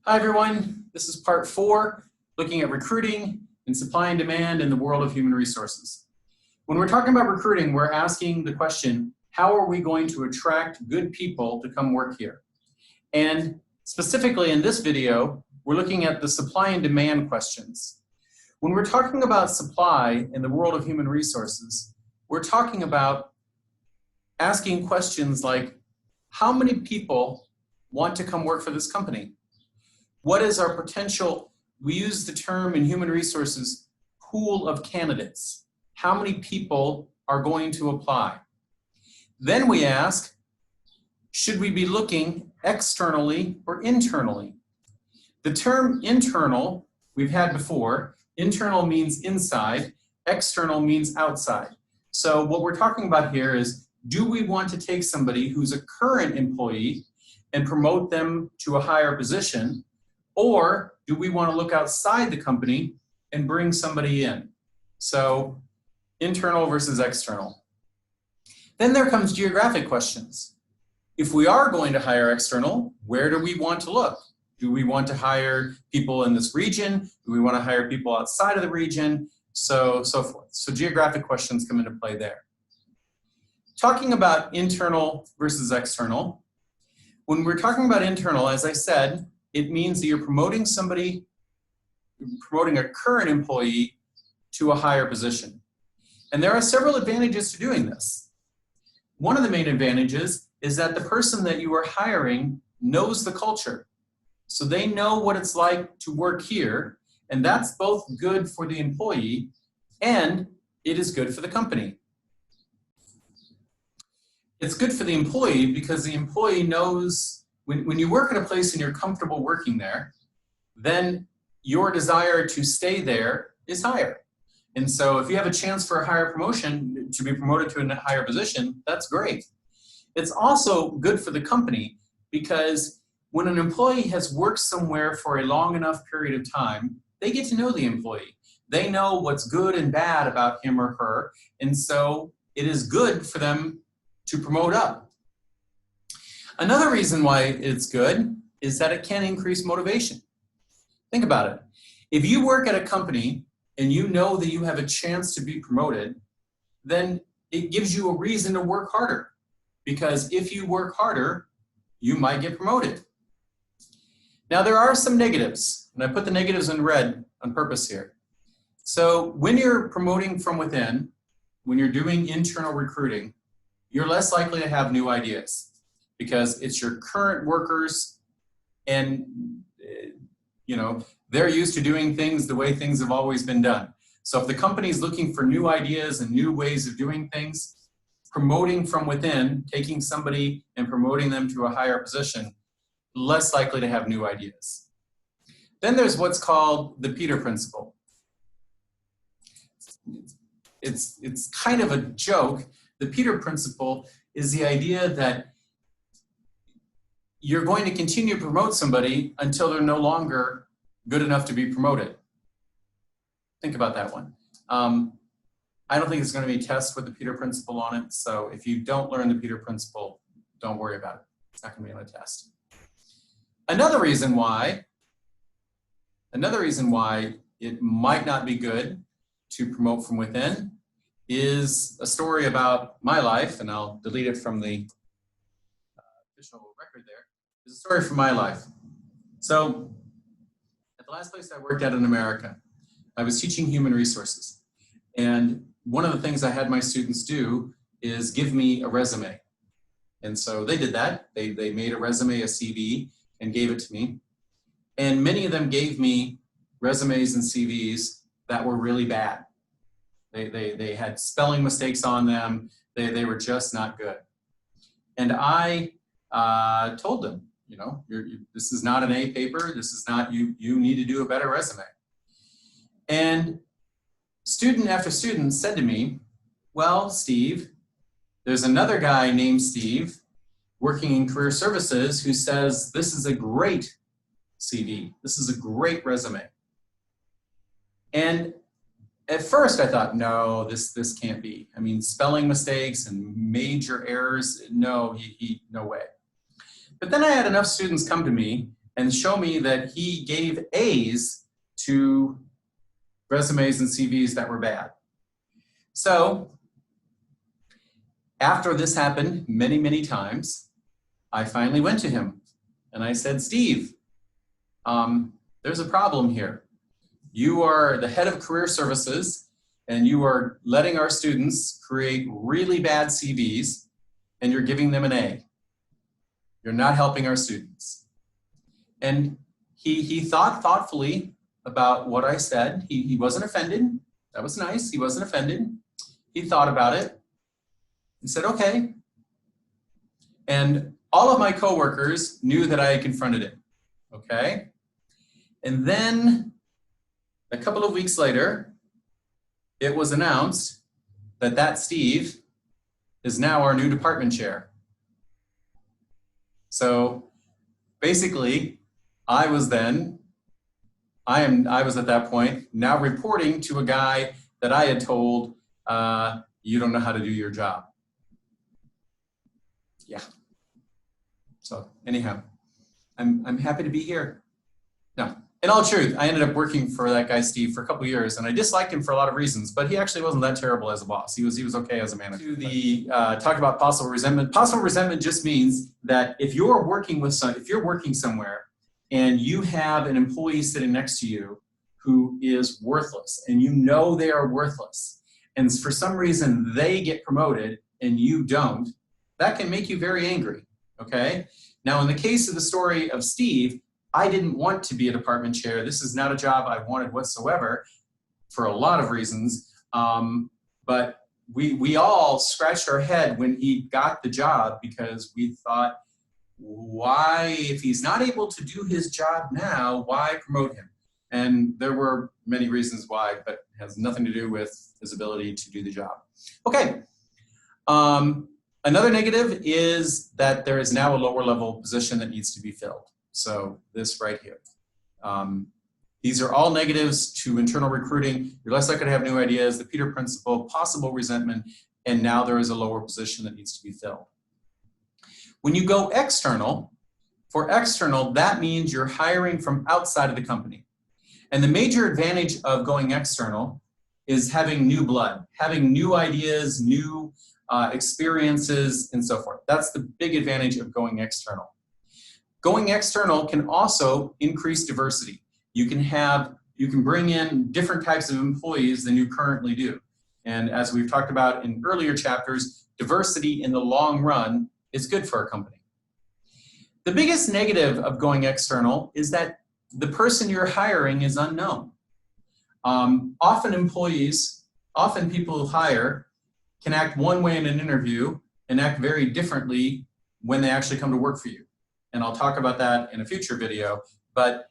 Hi everyone, this is part 4, looking at recruiting and supply and demand in the world of human resources. When we're talking about recruiting, we're asking the question, how are we going to attract good people to come work here? And specifically in this video, we're looking at the supply and demand questions. When we're talking about supply in the world of human resources, we're talking about asking questions like, how many people want to come work for this company? What is our potential, we use the term in human resources, pool of candidates. How many people are going to apply? Then we ask, should we be looking externally or internally? The term internal, we've had before. Internal means inside, external means outside. So what we're talking about here is, do we want to take somebody who's a current employee and promote them to a higher position? Or do we want to look outside the company and bring somebody in? So internal versus external. Then there comes geographic questions. If we are going to hire external, where do we want to look? Do we want to hire people in this region? Do we want to hire people outside of the region? So forth. So geographic questions come into play there. Talking about internal versus external. When we're talking about internal, as I said, it means that you're promoting somebody, promoting a current employee to a higher position. And there are several advantages to doing this. One of the main advantages is that the person that you are hiring knows the culture. So they know what it's like to work here, and that's both good for the employee and it is good for the company. It's good for the employee because the employee knows when you work at a place and you're comfortable working there, then your desire to stay there is higher. And so if you have a chance for a higher promotion, to be promoted to a higher position, that's great. It's also good for the company because when an employee has worked somewhere for a long enough period of time, they get to know the employee. They know what's good and bad about him or her, and so it is good for them to promote up. Another reason why it's good is that it can increase motivation. Think about it. If you work at a company and you know that you have a chance to be promoted, then it gives you a reason to work harder. Because if you work harder, you might get promoted. Now there are some negatives, and I put the negatives in red on purpose here. So when you're promoting from within, when you're doing internal recruiting, you're less likely to have new ideas because it's your current workers and they're used to doing things the way things have always been done. So if the company is looking for new ideas and new ways of doing things, promoting from within, taking somebody and promoting them to a higher position, less likely to have new ideas. Then there's what's called the Peter Principle. It's kind of a joke. The Peter Principle is the idea that you're going to continue to promote somebody until they're no longer good enough to be promoted. Think about that one. I don't think it's going to be a test with the Peter Principle on it, so if you don't learn the Peter Principle, don't worry about it. It's not going to be on a test. Another reason why it might not be good to promote from within is a story about my life, and I'll delete it from the official record there. It's a story from my life. So at the last place I worked at in America, I was teaching human resources. And one of the things I had my students do is give me a resume. And so they did that. They made a resume, a CV, and gave it to me. And many of them gave me resumes and CVs that were really bad. They had spelling mistakes on them. They were just not good. And I told them, this is not an A paper. This is not, you need to do a better resume. And student after student said to me, well, Steve, there's another guy named Steve working in career services who says this is a great CV. This is a great resume. And at first I thought, no, this can't be. I mean, spelling mistakes and major errors, no way. But then I had enough students come to me and show me that he gave A's to resumes and CVs that were bad. So after this happened many, many times, I finally went to him and I said, Steve, there's a problem here. You are the head of career services and you are letting our students create really bad CVs and you're giving them an A. You're not helping our students. And he thought thoughtfully about what I said. He wasn't offended. That was nice. He wasn't offended. He thought about it and said, okay. And all of my coworkers knew that I had confronted him, okay? And then a couple of weeks later, it was announced that that Steve is now our new department chair. So basically, I was at that point now reporting to a guy that I had told, you don't know how to do your job. Yeah. So anyhow, I'm happy to be here. No, in all truth, I ended up working for that guy Steve for a couple of years, and I disliked him for a lot of reasons, but he actually wasn't that terrible as a boss. He was okay as a manager. To the talk about possible resentment. Possible resentment just means that if you're working somewhere and you have an employee sitting next to you who is worthless, and you know they are worthless, and for some reason they get promoted and you don't, that can make you very angry. Okay. Now, in the case of the story of Steve, I didn't want to be a department chair. This is not a job I wanted whatsoever for a lot of reasons. But we all scratched our head when he got the job because we thought, why, if he's not able to do his job now, why promote him? And there were many reasons why, but it has nothing to do with his ability to do the job. Okay. Another negative is that there is now a lower level position that needs to be filled. So this right here. These are all negatives to internal recruiting. You're less likely to have new ideas, the Peter Principle, possible resentment, and now there is a lower position that needs to be filled. When you go external, for external, that means you're hiring from outside of the company. And the major advantage of going external is having new blood, having new ideas, new experiences, and so forth. That's the big advantage of going external. Going external can also increase diversity. You can bring in different types of employees than you currently do. And as we've talked about in earlier chapters, diversity in the long run is good for a company. The biggest negative of going external is that the person you're hiring is unknown. Often people who hire can act one way in an interview and act very differently when they actually come to work for you. And I'll talk about that in a future video, but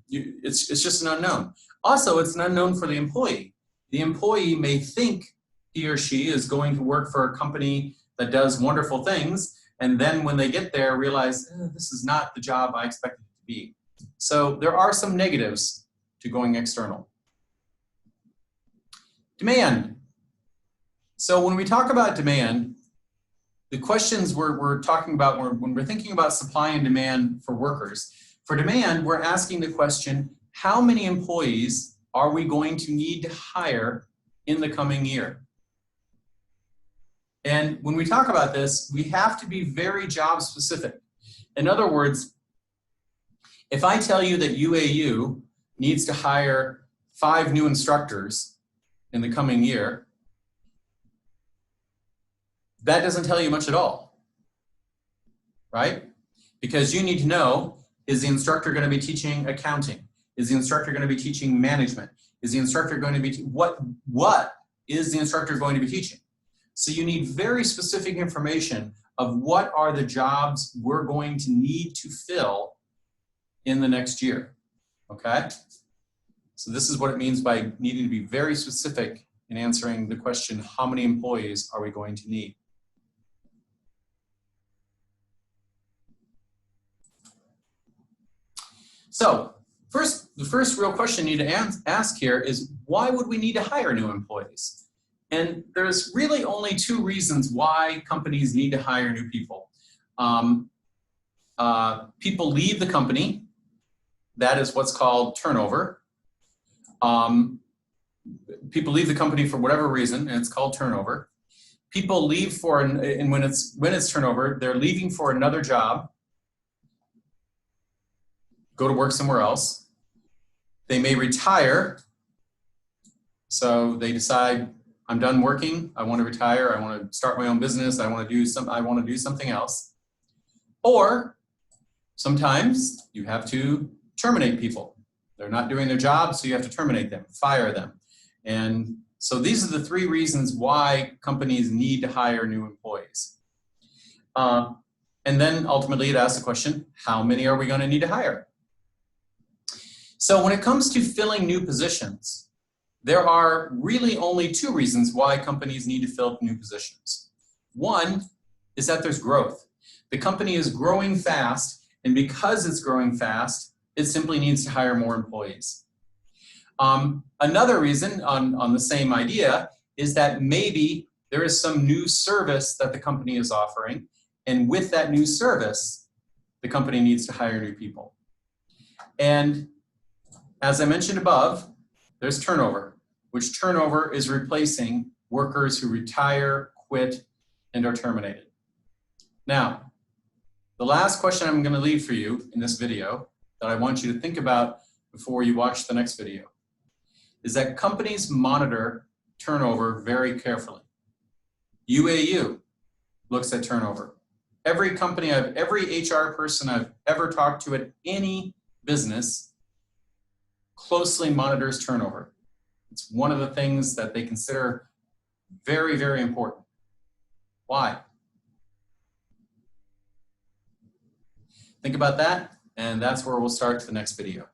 it's just an unknown. Also, it's an unknown for the employee. The employee may think he or she is going to work for a company that does wonderful things, and then when they get there, realize, this is not the job I expected it to be. So there are some negatives to going external. Demand. So when we talk about demand, the questions we're talking about when we're thinking about supply and demand for workers. For demand, we're asking the question, how many employees are we going to need to hire in the coming year? And when we talk about this, we have to be very job specific. In other words, if I tell you that UAU needs to hire 5 new instructors in the coming year, that doesn't tell you much at all, right? Because you need to know, is the instructor going to be teaching accounting? Is the instructor going to be teaching management? Is the instructor going to be, what is the instructor going to be teaching? So you need very specific information of what are the jobs we're going to need to fill in the next year, okay? So this is what it means by needing to be very specific in answering the question, how many employees are we going to need? So the first real question you need to ask here is, why would we need to hire new employees? And there's really only 2 reasons why companies need to hire new people. People leave the company that is what's called turnover. People leave the company for whatever reason, and it's called turnover. People leave for, and when it's turnover, they're leaving for another job, go to work somewhere else. They may retire, so they decide, I'm done working, I want to retire, I want to start my own business, I want to do something else. Or sometimes you have to terminate people. They're not doing their job, so you have to terminate them, fire them. And so these are the three reasons why companies need to hire new employees. And then ultimately it asks the question, how many are we going to need to hire? So when it comes to filling new positions, there are really only two reasons why companies need to fill new positions. One is that there's growth. The company is growing fast, and because it's growing fast, it simply needs to hire more employees. Another reason on the same idea is that maybe there is some new service that the company is offering, and with that new service, the company needs to hire new people. And as I mentioned above, there's turnover, which turnover is replacing workers who retire, quit, and are terminated. Now, the last question I'm going to leave for you in this video that I want you to think about before you watch the next video is that companies monitor turnover very carefully. UAU looks at turnover. Every company, every HR person I've ever talked to at any business closely monitors turnover. It's one of the things that they consider very, very important. Why? Think about that, and that's where we'll start the next video.